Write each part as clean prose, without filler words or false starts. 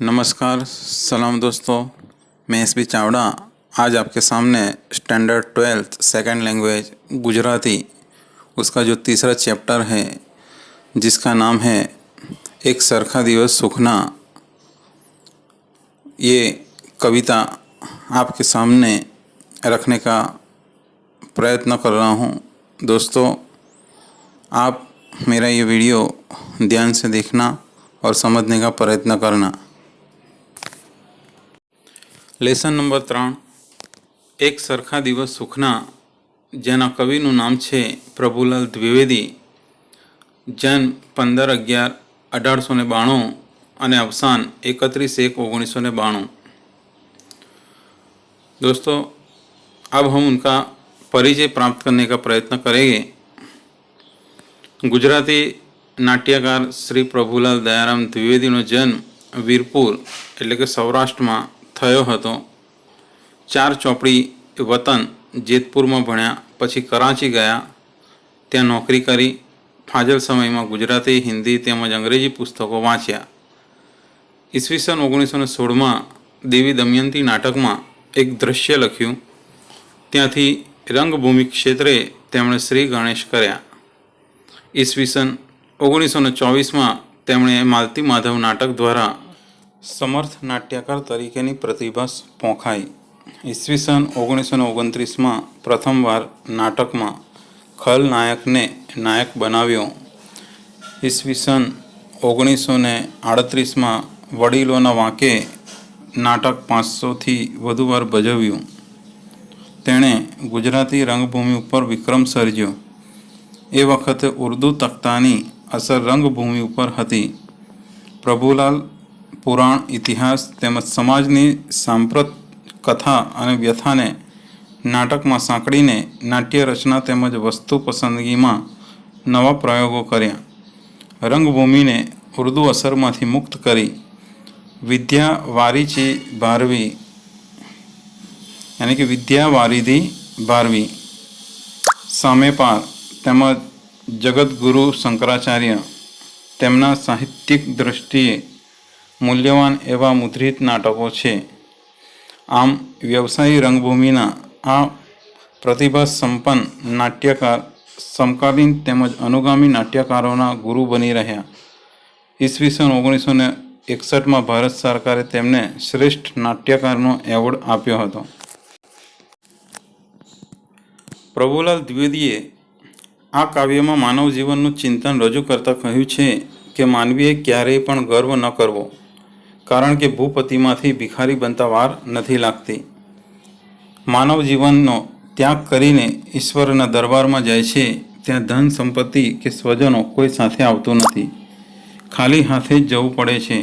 नमस्कार, सलाम दोस्तों। मैं एस बी चावड़ा आज आपके सामने standard 12th second language Gujarati उसका जो तीसरा चैप्टर है जिसका नाम है एक सरखा दिवस सुखना, ये कविता आपके सामने रखने का प्रयत्न कर रहा हूँ। दोस्तों, आप मेरा ये वीडियो ध्यान से देखना और समझने का प्रयत्न करना। લેસન નંબર 3 એક સરખા દિવસ સુખના, જેના કવિનું નામ છે પ્રભુલાલ દ્વિવેદી, જન્મ 15/11/1892 અને અવસાન 31/1/1992। दोस्तों, अब हम उनका परिचय प्राप्त करने का प्रयत्न करेंगे। गुजराती नाट्यकार श्री प्रभुलाल दयाराम द्विवेदीનો જન્મ વીરપુર એટલે કે સૌરાષ્ટ્રમાં થયો હતો। 4 ચોપડી વતન જેતપુરમાં ભણ્યા, પછી કરાચી ગયા, ત્યાં નોકરી કરી। ફાજલ સમયમાં ગુજરાતી, હિન્દી તેમજ અંગ્રેજી પુસ્તકો વાંચ્યા। ઈસવીસન 1916માં દેવી દમયંતી નાટકમાં એક દ્રશ્ય લખ્યું, ત્યાંથી રંગભૂમિ ક્ષેત્રે તેમણે શ્રી ગણેશ કર્યા। ઈસવીસન 1924માં તેમણે માલતી માધવ નાટક દ્વારા સમર્થ નાટ્યકાર તરીકેની પ્રતિભા પોંખાઈ। ઈસવીસન 1929માં પ્રથમવાર નાટકમાં ખલનાયકને નાયક બનાવ્યો। ઈસવીસન 1938માં વડીલોના વાંકે નાટક 500થી વધુ વાર ભજવ્યું। તેણે ગુજરાતી રંગભૂમિ ઉપર વિક્રમ સર્જ્યો। એ વખતે ઉર્દુ તખ્તાની અસર રંગભૂમિ ઉપર હતી। પ્રભુલાલ પુરાણ, ઇતિહાસ તેમજ સમાજની સાંપ્રત કથા અને વ્યથાને નાટકમાં સાંકળીને નાટ્ય રચના તેમજ વસ્તુ પસંદગીમાં નવા પ્રયોગો કર્યા। રંગભૂમિને ઉર્દુ અસરમાંથી મુક્ત કરી વિદ્યા વારીચી ભારવી यानी कि विद्या वारिधि भारवी, सामेपार તેમજ જગતગુરુ શંકરાચાર્ય તેમના સાહિત્યિક દ્રષ્ટિએ મૂલ્યવાન એવા મુદ્રિત નાટકો છે। આમ વ્યવસાયી રંગભૂમિના આ પ્રતિભા સંપન્ન નાટ્યકાર સમકાલીન તેમજ અનુગામી નાટ્યકારોના ગુરુ બની રહ્યા। ઈસવીસન 1961માં ભારત સરકારે તેમને શ્રેષ્ઠ નાટ્યકારનો એવોર્ડ આપ્યો હતો। પ્રભુલાલ દ્વિવેદીએ આ કાવ્યમાં માનવ જીવનનું ચિંતન રજૂ કરતા કહ્યું છે કે માનવીએ ક્યારેય પણ ગર્વ ન કરવો, કારણ કે ભૂપતિમાંથી ભિખારી બનતા વાર નથી લાગતી। માનવ જીવનનો ત્યાગ કરીને ઈશ્વરના દરબારમાં જાય છે, ત્યાં ધન સંપત્તિ કે સ્વજનો કોઈ સાથે આવતું નથી, ખાલી હાથે જ જવું પડે છે।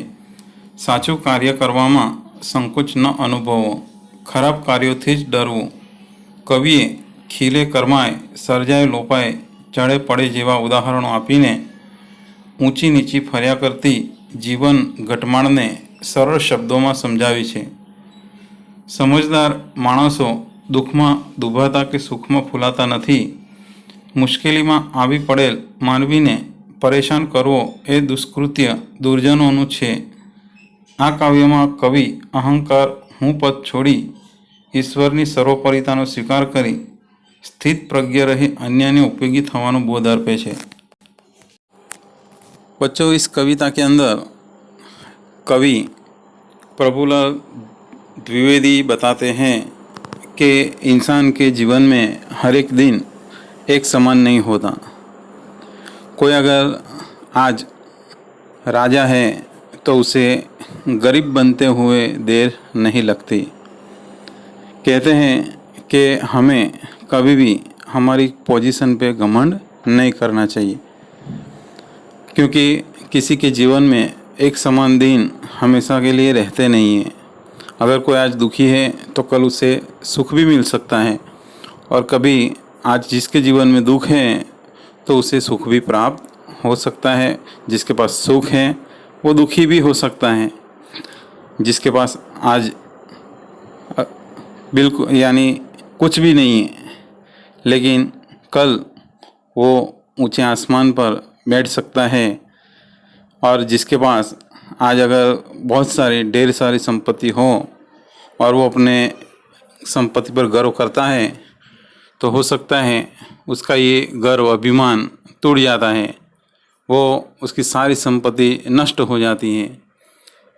સાચું કાર્ય કરવામાં સંકોચ ન અનુભવો, ખરાબ કાર્યોથી જ ડરવું। કવિએ ખીલે કરમાય, સર્જાય લોપાય, ચડે પડે જેવા ઉદાહરણો આપીને ઊંચી નીચી ફર્યા કરતી જીવન ઘટમાળને સરળ શબ્દોમાં સમજાવી છે। સમજદાર માણસો દુઃખમાં દુભાતા કે સુખમાં ફૂલાતા નથી। મુશ્કેલીમાં આવી પડેલ માનવીને પરેશાન કરવો એ દુષ્કૃત્ય દુર્જનોનું છે। આ કાવ્યમાં કવિ અહંકાર, હું પદ છોડી ઈશ્વરની સર્વોપરિતાનો સ્વીકાર કરી સ્થિત પ્રજ્ઞ રહી अन्यને ઉપયોગી થવાનો બોધ આપે છે। बच्चों, इस कविता के अंदर कवि प्रभुलाल द्विवेदी बताते हैं कि इंसान के जीवन में हर एक दिन एक समान नहीं होता। कोई अगर आज राजा है तो उसे गरीब बनते हुए देर नहीं लगती। कहते हैं कि हमें कभी भी हमारी पोजीशन पे घमंड नहीं करना चाहिए, क्योंकि किसी के जीवन में एक समान दिन हमेशा के लिए रहते नहीं हैं। अगर कोई आज दुखी है तो कल उसे सुख भी मिल सकता है, और कभी आज जिसके जीवन में दुख है तो उसे सुख भी प्राप्त हो सकता है। जिसके पास सुख है वो दुखी भी हो सकता है। जिसके पास आज बिल्कुल यानी कुछ भी नहीं है, लेकिन कल वो ऊंचे आसमान पर बैठ सकता है। और जिसके पास आज अगर बहुत सारी ढेर सारी संपत्ति हो और वो अपने संपत्ति पर गर्व करता है तो हो सकता है उसका ये गर्व अभिमान टूट जाता है, वो उसकी सारी संपत्ति नष्ट हो जाती है।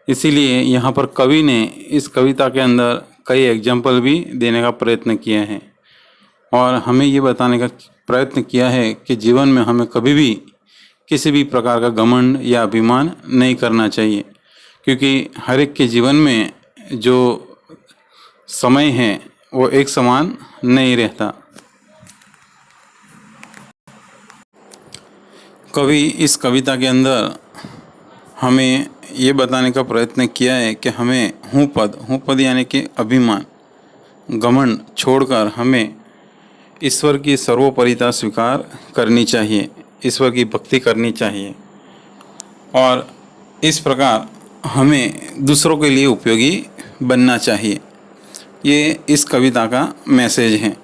इसीलिए यहाँ पर कवि ने इस कविता के अंदर कई एग्जाम्पल भी देने का प्रयत्न किया है और हमें ये बताने का प्रयत्न किया है कि जीवन में हमें कभी भी किसी भी प्रकार का घमंड या अभिमान नहीं करना चाहिए, क्योंकि हर एक के जीवन में जो समय है वो एक समान नहीं रहता। कवि इस कविता के अंदर हमें ये बताने का प्रयत्न किया है कि हमें हूँ पद यानी कि अभिमान, घमंड छोड़कर हमें ईश्वर की सर्वोपरिता स्वीकार करनी चाहिए, ईश्वर की भक्ति करनी चाहिए और इस प्रकार हमें दूसरों के लिए उपयोगी बनना चाहिए। ये इस कविता का मैसेज है।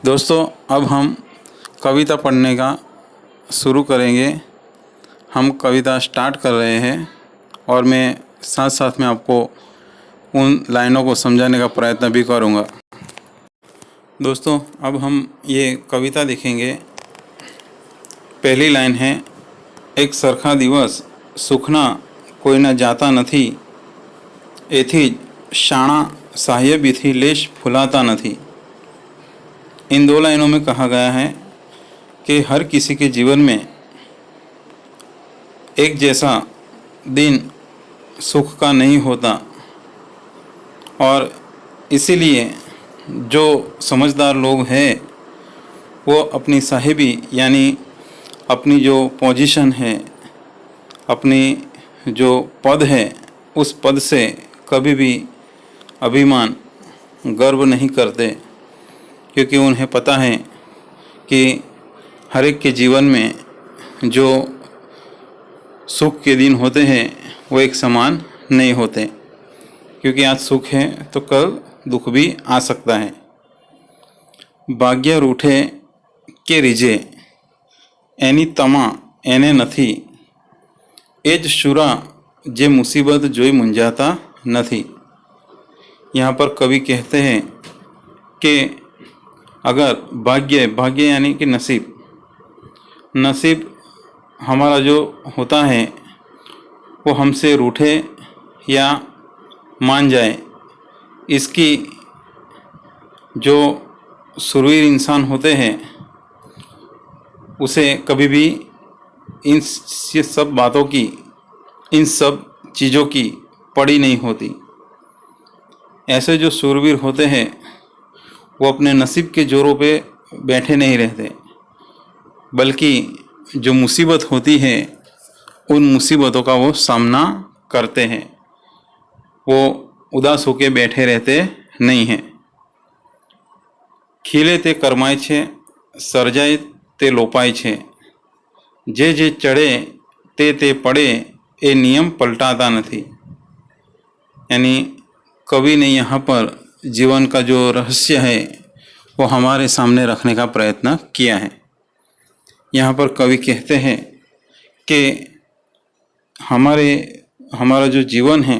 दोस्तों, अब हम कविता पढ़ने का शुरू करेंगे। हम कविता स्टार्ट कर रहे हैं और मैं साथ साथ में आपको उन लाइनों को समझाने का प्रयत्न भी करूँगा। दोस्तों, अब हम ये कविता देखेंगे। पहली लाइन है, एक सरखा दिवस सुखना कोई न जाता नथी, एथी शाणा साह्य बीथी लेश फुलाता नथी। इन दो लाइनों में कहा गया है कि हर किसी के जीवन में एक जैसा दिन सुख का नहीं होता और इसीलिए जो समझदार लोग हैं वो अपनी साहिबी यानी अपनी जो पोजीशन है, अपनी जो पद है, उस पद से कभी भी अभिमान गर्व नहीं करते, क्योंकि उन्हें पता है कि हर एक के जीवन में जो सुख के दिन होते हैं वो एक समान नहीं होते, क्योंकि आज सुख है तो कल दुख भी आ सकता है। भाग्य रूठे के रिजे एनी तमा एने नथी, एज शुरा जे मुसीबत जोई मुंजाता नथी। यहाँ पर कवि कहते हैं कि अगर भाग्य यानी कि नसीब हमारा जो होता है वो हमसे रूठे या मान जाए, इसकी जो शूरवीर इंसान होते हैं उसे कभी भी इन सब बातों की, इन सब चीज़ों की पड़ी नहीं होती। ऐसे जो शूरवीर होते हैं वो अपने नसीब के जोरों पे बैठे नहीं रहते, बल्कि जो मुसीबत होती है उन मुसीबतों का वो सामना करते हैं, वो उदास होकर बैठे रहते नहीं हैं। खिले ते करमाय छे, सर्जाय ते लोपाय छे, जे चढ़े ते पड़े, ए नियम पलटाता नहीं। यानी कवि ने यहाँ पर जीवन का जो रहस्य है वो हमारे सामने रखने का प्रयत्न किया है। यहाँ पर कवि कहते हैं कि हमारा जो जीवन है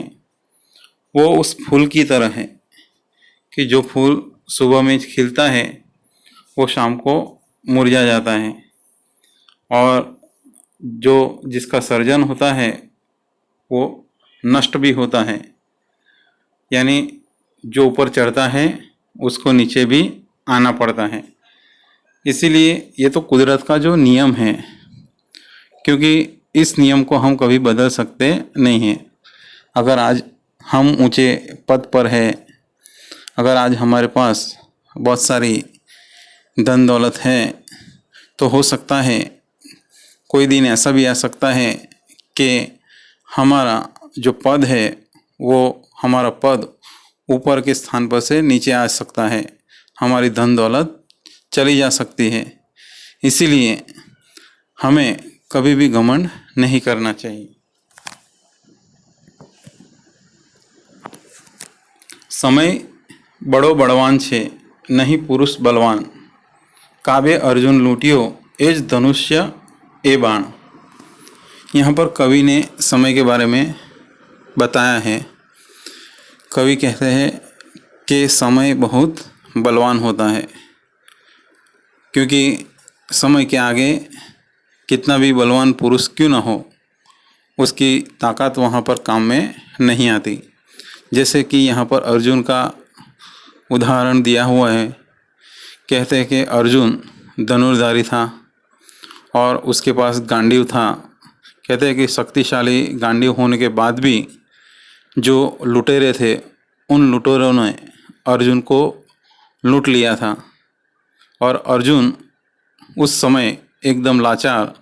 वो उस फूल की तरह है कि जो फूल सुबह में खिलता है वो शाम को मुरझा जाता है, और जो जिसका सर्जन होता है वो नष्ट भी होता है। यानी जो ऊपर चढ़ता है उसको नीचे भी आना पड़ता है। इसीलिए ये तो कुदरत का जो नियम है, क्योंकि इस नियम को हम कभी बदल सकते नहीं हैं। अगर आज हम ऊंचे पद पर है, अगर आज हमारे पास बहुत सारी धन दौलत है, तो हो सकता है कोई दिन ऐसा भी आ सकता है कि हमारा जो पद है वो हमारा पद ऊपर के स्थान पर से नीचे आ सकता है, हमारी धन दौलत चली जा सकती है। इसीलिए हमें कभी भी घमंड नहीं करना चाहिए। समय बड़ो बड़वान छे, नहीं पुरुष बलवान, काव्य अर्जुन लूटियो एज धनुष्य ए बाण। यहाँ पर कवि ने समय के बारे में बताया है। कवि कहते हैं कि समय बहुत बलवान होता है, क्योंकि समय के आगे कितना भी बलवान पुरुष क्यों न हो, उसकी ताकत वहाँ पर काम में नहीं आती। जैसे कि यहाँ पर अर्जुन का उदाहरण दिया हुआ है। कहते हैं कि अर्जुन धनुर्धारी था और उसके पास गांडीव था। कहते हैं कि शक्तिशाली गांडीव होने के बाद भी जो लुटेरे थे, उन लुटेरों ने अर्जुन को लूट लिया था और अर्जुन उस समय एकदम लाचार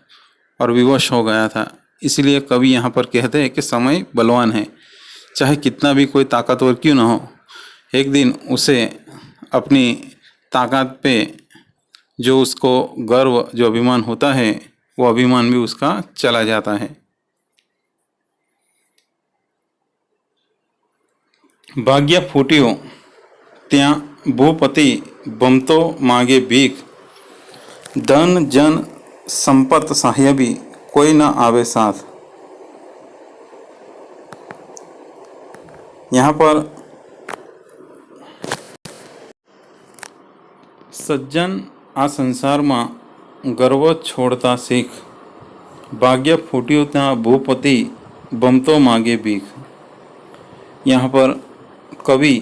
और विवश हो गया था। इसलिए कवि यहाँ पर कहते हैं कि समय बलवान है, चाहे कितना भी कोई ताकतवर क्यों ना हो, एक दिन उसे अपनी ताकत पे जो उसको गर्व, जो अभिमान होता है, वो अभिमान भी उसका चला जाता है। भाग्य फूट्यो त्या भूपति बमतो मांगे भीख, धन जन संपत साहेबी कोई न आवे साथ। यहाँ पर सज्जन आ संसार में गर्व छोड़ता सीख, भाग्य फूट्यो त्या भूपति बमतो मांगे भीख। यहाँ पर कवि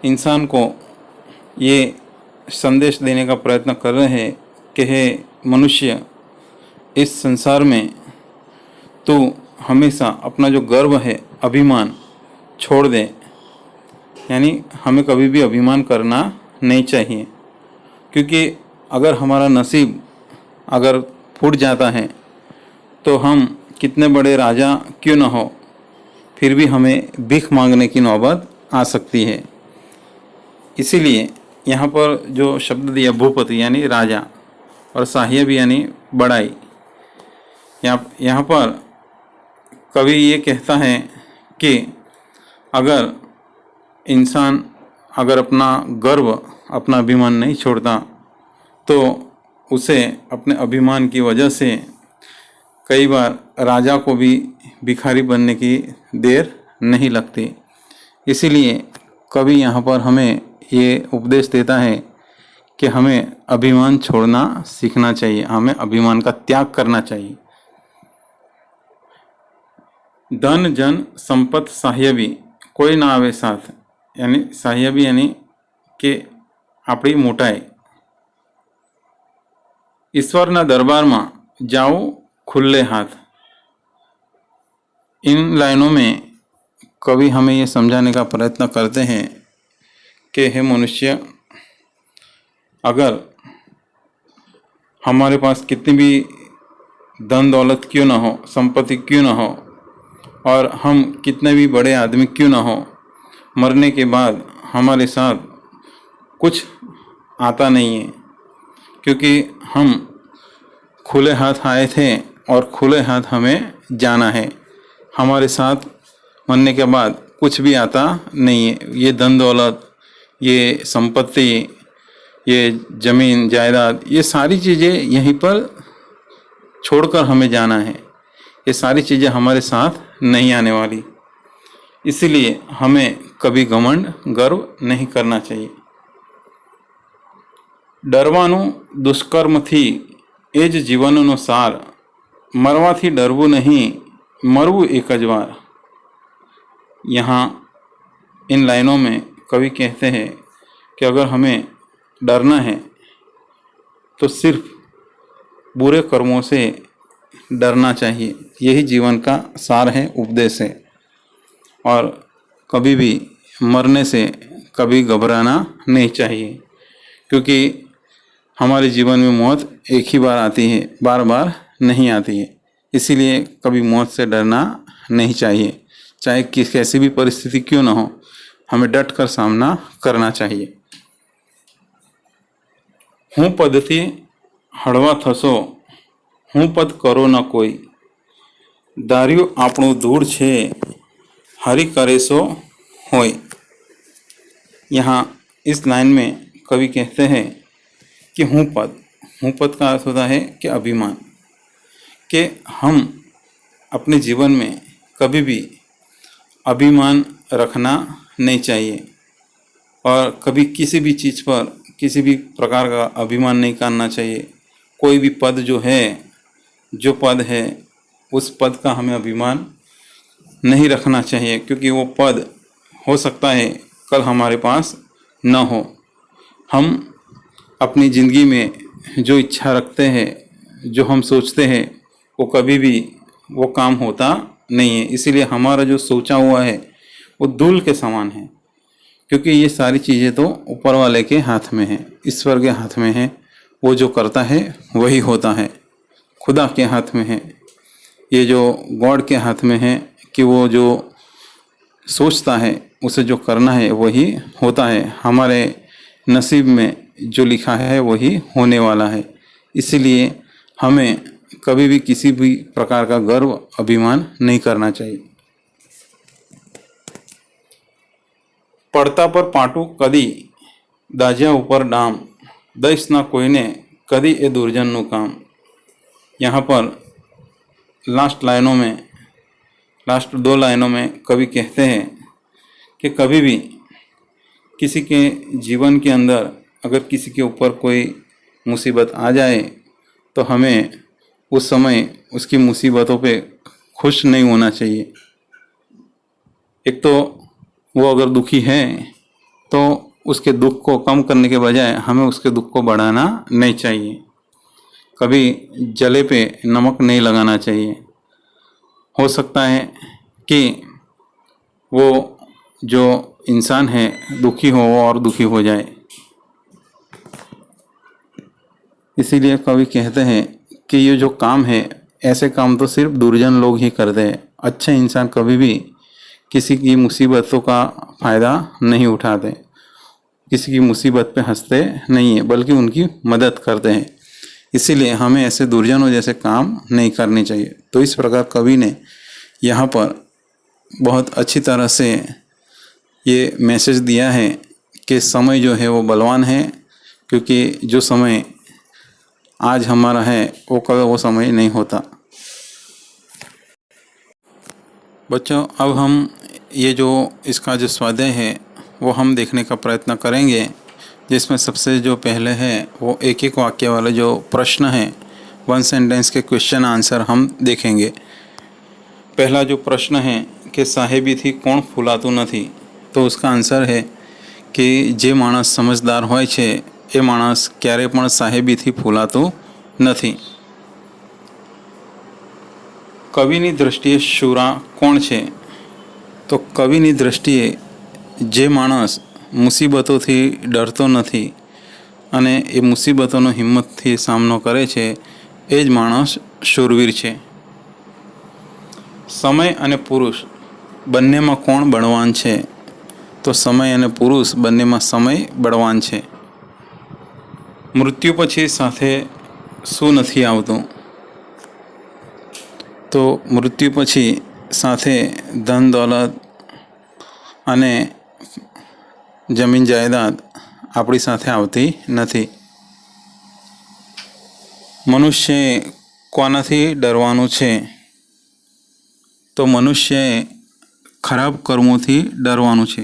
इंसान को ये संदेश देने का प्रयत्न कर रहे हैं कि हे मनुष्य, इस संसार में तू हमेशा अपना जो गर्व है, अभिमान छोड़ दे। यानी हमें कभी भी अभिमान करना नहीं चाहिए, क्योंकि अगर हमारा नसीब अगर फूट जाता है तो हम कितने बड़े राजा क्यों न हो, फिर भी हमें भीख मांगने की नौबत आ सकती है। इसीलिए यहाँ पर जो शब्द दिया भूपति यानी राजा और साहिब यानी बड़ाई, यहाँ पर कवि ये कहता है कि अगर इंसान अगर अपना गर्व, अपना अभिमान नहीं छोड़ता तो उसे अपने अभिमान की वजह से कई बार राजा को भी भिखारी बनने की देर नहीं लगती। इसीलिए कवि यहाँ पर हमें ये उपदेश देता है कि हमें अभिमान छोड़ना सीखना चाहिए, हमें अभिमान का त्याग करना चाहिए। धन जन संपत साह्यबी कोई ना आवे साथ, यानी साह्यबी यानी कि આપણી મોટાઈ। ईश्वरना दरबार में जाओ खुले हाथ। इन लाइनों में कवि हमें ये समझाने का प्रयत्न करते हैं कि हे मनुष्य, अगर हमारे पास कितनी भी धन दौलत क्यों ना हो, संपत्ति क्यों ना हो, और हम कितने भी बड़े आदमी क्यों ना हो, मरने के बाद हमारे साथ कुछ आता नहीं है, क्योंकि हम खुले हाथ आए थे और खुले हाथ हमें जाना है। हमारे साथ मरने के बाद कुछ भी आता नहीं है। ये धन दौलत, ये संपत्ति, ये ज़मीन जायदाद, ये सारी चीज़ें यहीं पर छोड़कर हमें जाना है। ये सारी चीज़ें हमारे साथ नहीं आने वाली। इसलिए हमें कभी घमंड, गर्व नहीं करना चाहिए। डरवानुं दुष्कर्म थी एज जीवननो सार, मरवाथी डरवू नहीं मरवू एक ज वार। यहाँ इन लाइनों में कवि कहते हैं कि अगर हमें डरना है तो सिर्फ बुरे कर्मों से डरना चाहिए। यही जीवन का सार है, उपदेश है। और कभी भी मरने से कभी घबराना नहीं चाहिए, क्योंकि हमारे जीवन में मौत एक ही बार आती है, बार बार नहीं आती है। इसीलिए कभी मौत से डरना नहीं चाहिए, चाहे कैसी भी परिस्थिति क्यों ना हो, हमें डट कर सामना करना चाहिए। हूँ पदथी हळवा थशो, हूँ पद करो न कोई, धार्यु आपणुं धूळ छे हरि करे सो होय। यहाँ इस लाइन में कवि कहते हैं कि हूँ पद का अर्थ होता है कि अभिमान, कि हम अपने जीवन में कभी भी अभिमान रखना नहीं चाहिए और कभी किसी भी चीज़ पर किसी भी प्रकार का अभिमान नहीं करना चाहिए। कोई भी पद जो पद है उस पद का हमें अभिमान नहीं रखना चाहिए, क्योंकि वो पद हो सकता है कल हमारे पास न हो। हम अपनी ज़िंदगी में जो इच्छा रखते हैं, जो हम सोचते हैं, वो कभी भी वो काम होता नहीं है। इसीलिए हमारा जो सोचा हुआ है वो धूल के समान है, क्योंकि ये सारी चीज़ें तो ऊपर वाले के हाथ में है, ईश्वर के हाथ में है। वो जो करता है वही होता है, खुदा के हाथ में है, ये जो गॉड के हाथ में है कि वो जो सोचता है उसे जो करना है वही होता है। हमारे नसीब में जो लिखा है वही होने वाला है। इसीलिए हमें कभी भी किसी भी प्रकार का गर्व अभिमान नहीं करना चाहिए। પડતા પર પાટું કદી દાજ્યા ઉપર डाम, दईस ना कोईने कदी ए दुर्जनનું काम। यहाँ पर लास्ट दो लाइनों में कवि कहते हैं कि कभी भी किसी के जीवन के अंदर अगर किसी के ऊपर कोई मुसीबत आ जाए तो हमें उस समय उसकी मुसीबतों पे खुश नहीं होना चाहिए। एक तो वो अगर दुखी है तो उसके दुख को कम करने के बजाय हमें उसके दुख को बढ़ाना नहीं चाहिए। कभी जले पे नमक नहीं लगाना चाहिए। हो सकता है कि वो जो इंसान है दुखी हो और दुखी हो जाए। इसीलिए कवि कहते हैं कि ये जो काम है ऐसे काम तो सिर्फ दुर्जन लोग ही करते हैं। अच्छे इंसान कभी भी किसी की मुसीबतों का फ़ायदा नहीं उठाते, किसी की मुसीबत पे हंसते नहीं है, बल्कि उनकी मदद करते हैं। इसीलिए हमें ऐसे दुर्जनों जैसे काम नहीं करने चाहिए। तो इस प्रकार कवि ने यहाँ पर बहुत अच्छी तरह से ये मैसेज दिया है कि समय जो है वो बलवान है, क्योंकि जो समय आज हमारा है वो कल वो समय नहीं होता। बच्चों, अब हम ये जो इसका जो स्वाध्याय है वो हम देखने का प्रयत्न करेंगे, जिसमें सबसे जो पहले है वो एक एक वाक्य वाले जो प्रश्न हैं, वन सेंटेंस के क्वेश्चन आंसर हम देखेंगे। पहला जो प्रश्न है कि साहेबी थी कोण फूलाતું નથી, तो उसका आंसर है कि जे माणस समझदार होय छे ए माणस क्यारे पण साहेबीथी फूलाતું નથી। कविनी दृष्टिए शूरा कोण छे, तो कविनी दृष्टिए जे माणस मुसीबतोथी डरतो नहीं अने ए मुसीबतोनो हिम्मतथी सामनो करे छे ए ज माणस शूरवीर छे। समय अने पुरुष बंनेमां कोण बळवान छे, तो समय अने पुरुष बंनेमां समय बळवान छे। मृत्यु पछी साथे शुं नथी आवतुं, तो मृत्यु पछी साथे धन दौलत अने जमीन जायदाद आपणी साथे आवती नथी। मनुष्य कोनाथी डरवानुं छे, तो मनुष्य खराब कर्मोथी डरवानुं छे।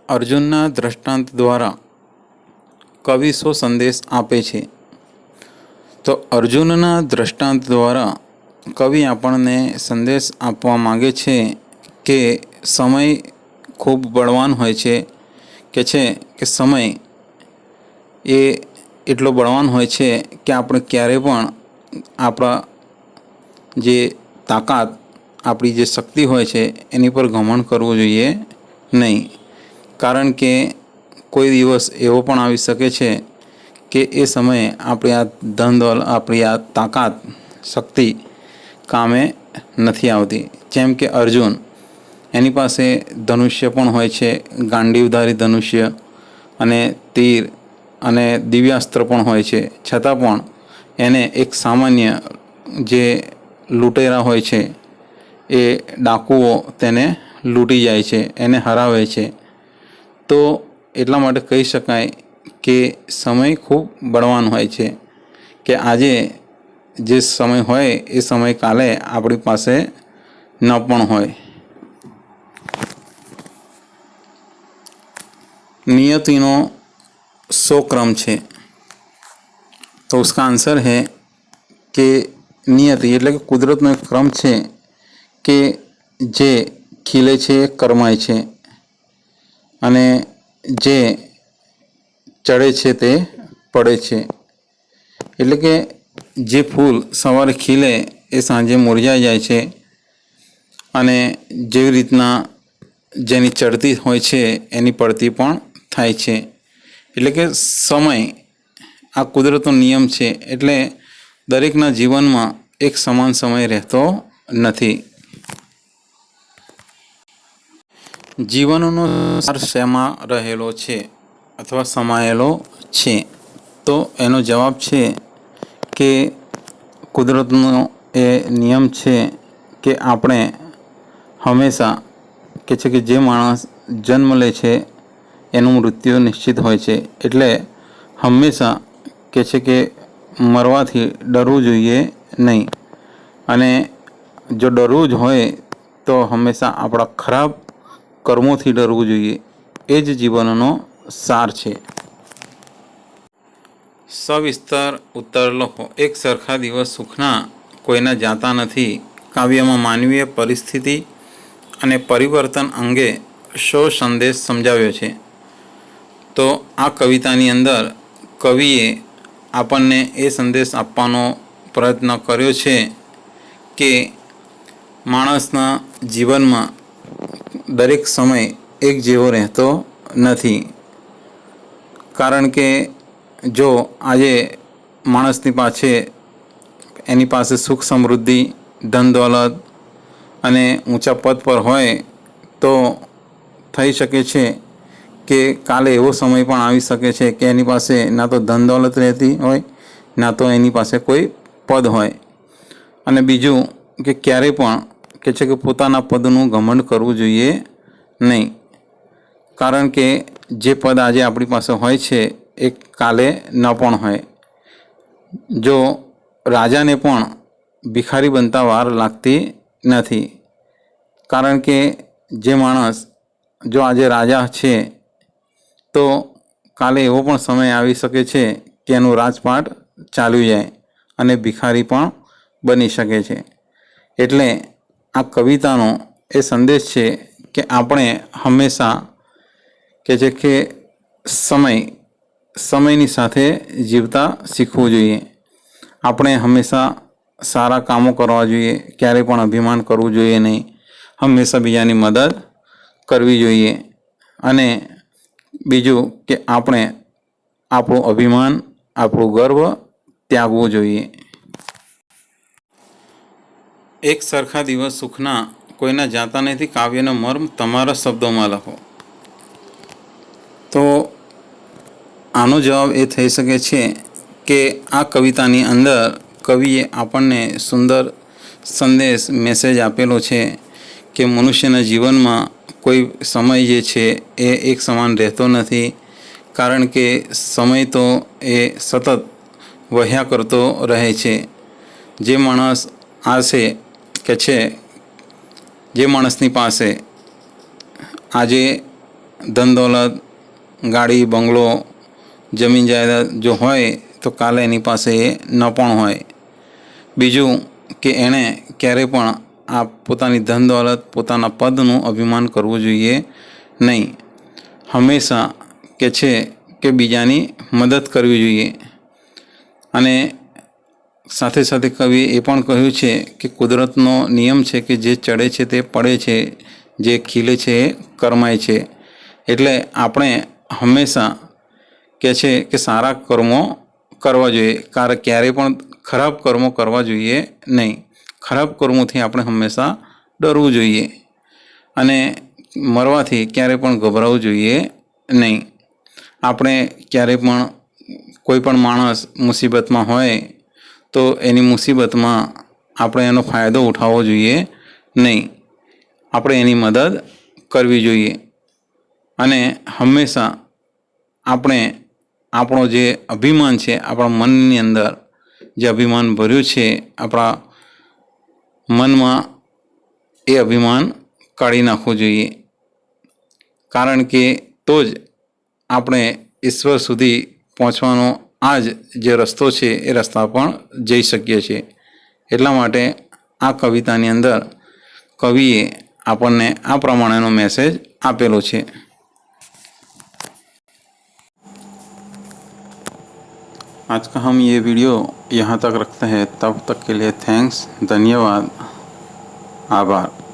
अर्जुनना दृष्टांत द्वारा कवि शो संदेश आपे छे, तो अर्जुनना दृष्टांत द्वारा कवि आपणने संदेश आपवा मांगे छे कि समय खूब बळवान होय छे, कि समय ए एटलो बळवान होय छे कि आपणे क्यारे पण आपणा जे ताकात आपणी जे शक्ति होय छे एनी पर घमंड करवो जोईए नहीं। कारण के कोई दिवस एवो पण आवी शके छे कि ए समय आपणी आ धन दौलत आपणी आ ताकात शक्ति कामे नहीं आवती। जेम के अर्जुन एनी पासे धनुष्य पण होय छे, गांडीवधारी धनुष्य अने तीर अने दिव्यास्त्र पण होय छे, छतां पण एने एक सामान्य जे लूटेरा होय छे ए डाकुओ तेने लूटी जाय छे, एने हरावे छे। तो एटला माटे कही शकाय कि समय खूब बळवान होय छे कि आजे જે સમય હોય એ સમય કાલે આપણી પાસે ન પણ હોય। नियतिनो 100 क्रम है, तो उसका आंसर है कि नियति એટલે કે કુદરતનો એક ક્રમ છે કે જે ખીલે છે કરમાય છે અને જે ચડે છે તે પડે છે। એટલે કે જે ફૂલ સવારે ખીલે એ સાંજે મુરઝાઈ જાય છે અને જેવી રીતના જેની ચડતી હોય છે એની પડતી પણ થાય છે। એટલે કે સમય આ કુદરતનો નિયમ છે, એટલે દરેકના જીવનમાં એક સમાન સમય રહેતો નથી। જીવનનો સાર શેમાં રહેલો છે અથવા સમાયેલો છે? તો એનો જવાબ છે કે કુદરતનો એ નિયમ છે કે આપણે હંમેશા કે છે કે જે માણસ જન્મ લે છે એનું મૃત્યુ નિશ્ચિત હોય છે। એટલે હંમેશા કે છે કે મરવાથી ડરવું જોઈએ નહીં, અને જો ડરવું જ હોય તો હંમેશા આપણા ખરાબ કર્મોથી ડરવું જોઈએ। એ જ જીવનનો સાર છે। સવિસ્તર ઉત્તર લખો। એક સરખા દિવસ સુખના કોઈના જાતા નથી કાવ્યમાં માનવીય પરિસ્થિતિ અને પરિવર્તન અંગે શો સંદેશ સમજાવ્યો છે? તો આ કવિતાની અંદર કવિએ આપણને એ સંદેશ આપવાનો પ્રયત્ન કર્યો છે કે માણસના જીવનમાં દરેક સમય એક જેવો રહેતો નથી। કારણ કે જો આજે માણસની એની પાસે સુખ સમૃદ્ધિ, ધન દોલત અને ઊંચા પદ પર હોય તો થઈ શકે છે કે કાલે એવો સમય પણ આવી શકે છે કે એની પાસે ના તો ધન દોલત રહેતી હોય, ના તો એની પાસે કોઈ પદ હોય। અને બીજું કે ક્યારેય પણ કે છે કે પોતાના પદનું ઘમંડ કરવું જોઈએ નહીં, કારણ કે જે પદ આજે આપણી પાસે હોય છે એ કાલે ન પણ હોય। જો રાજાને પણ ભિખારી બનતા વાર લાગતી નથી, કારણ કે જે માણસ જો આજે રાજા છે તો કાલે એવો પણ સમય આવી શકે છે કે એનું રાજપાટ ચાલ્યું જાય અને ભિખારી પણ બની શકે છે। એટલે આ કવિતાનો એ સંદેશ છે કે આપણે હંમેશા કે છે કે સમયની સાથે જીવતા શીખવું જોઈએ। આપણે હંમેશા સારા કામો કરવા જોઈએ, ક્યારેય પણ અભિમાન કરવું જોઈએ નહીં, હંમેશા બીજાની મદદ કરવી જોઈએ। અને બીજું કે આપણે આપણું અભિમાન, આપણું ગર્વ ત્યાગવું જોઈએ। એક સરખા દિવસ સુખના કોઈના જાતા નથી કાવ્યનો મર્મ તમારા શબ્દોમાં લખો। તો આનો જવાબ એ થઈ શકે છે કે આ કવિતાની અંદર કવિએ આપણને સુંદર સંદેશ, મેસેજ આપેલો છે કે મનુષ્યના જીવનમાં કોઈ સમય જે છે એ એક સમાન રહેતો નથી, કારણ કે સમય તો એ સતત વહ્યા કરતો રહે છે। જે માણસ આશે કે છે, જે માણસની પાસે આજે ધન દોલત, ગાડી, બંગલો, જમીન જાયદાદ જો હોય તો કાલે એની પાસે એ ન પણ હોય। બીજું કે એણે ક્યારેય પણ આ પોતાની ધન દોલત, પોતાના પદનું અભિમાન કરવું જોઈએ નહીં, હંમેશા કે છે કે બીજાની મદદ કરવી જોઈએ। અને સાથે સાથે કવિએ એ પણ કહ્યું છે કે કુદરતનો નિયમ છે કે જે ચડે છે તે પડે છે, જે ખીલે છે એ કરમાય છે। એટલે આપણે હંમેશા કે છે કે સારા કર્મો કરવા જોઈએ, ક્યારેય પણ ખરાબ કર્મો કરવા જોઈએ નહીં। ખરાબ કર્મોથી આપણે હંમેશા ડરવું જોઈએ અને મરવાથી ક્યારેય પણ ગભરાવું જોઈએ નહીં। આપણે ક્યારેય પણ કોઈ પણ માણસ મુસીબતમાં હોય તો એની મુસીબતમાં આપણે એનો ફાયદો ઉઠાવવો જોઈએ નહીં, આપણે એની મદદ કરવી જોઈએ। અને હંમેશા આપણે આપણો જે અભિમાન છે આપણા મનની અંદર જે અભિમાન ભર્યું છે આપણા મનમાં, એ અભિમાન કાઢી નાખવું જોઈએ. કારણ કે તો જ આપણે ઈશ્વર સુધી પહોંચવાનો આ જ જે રસ્તો છે એ રસ્તા પણ જઈ શકીએ છીએ. એટલા માટે આ કવિતાની અંદર કવિએ આપણને આ પ્રમાણેનો મેસેજ આપેલો છે. आज का हम ये वीडियो यहाँ तक रखते हैं. तब तक के लिए थैंक्स, धन्यवाद, आभार.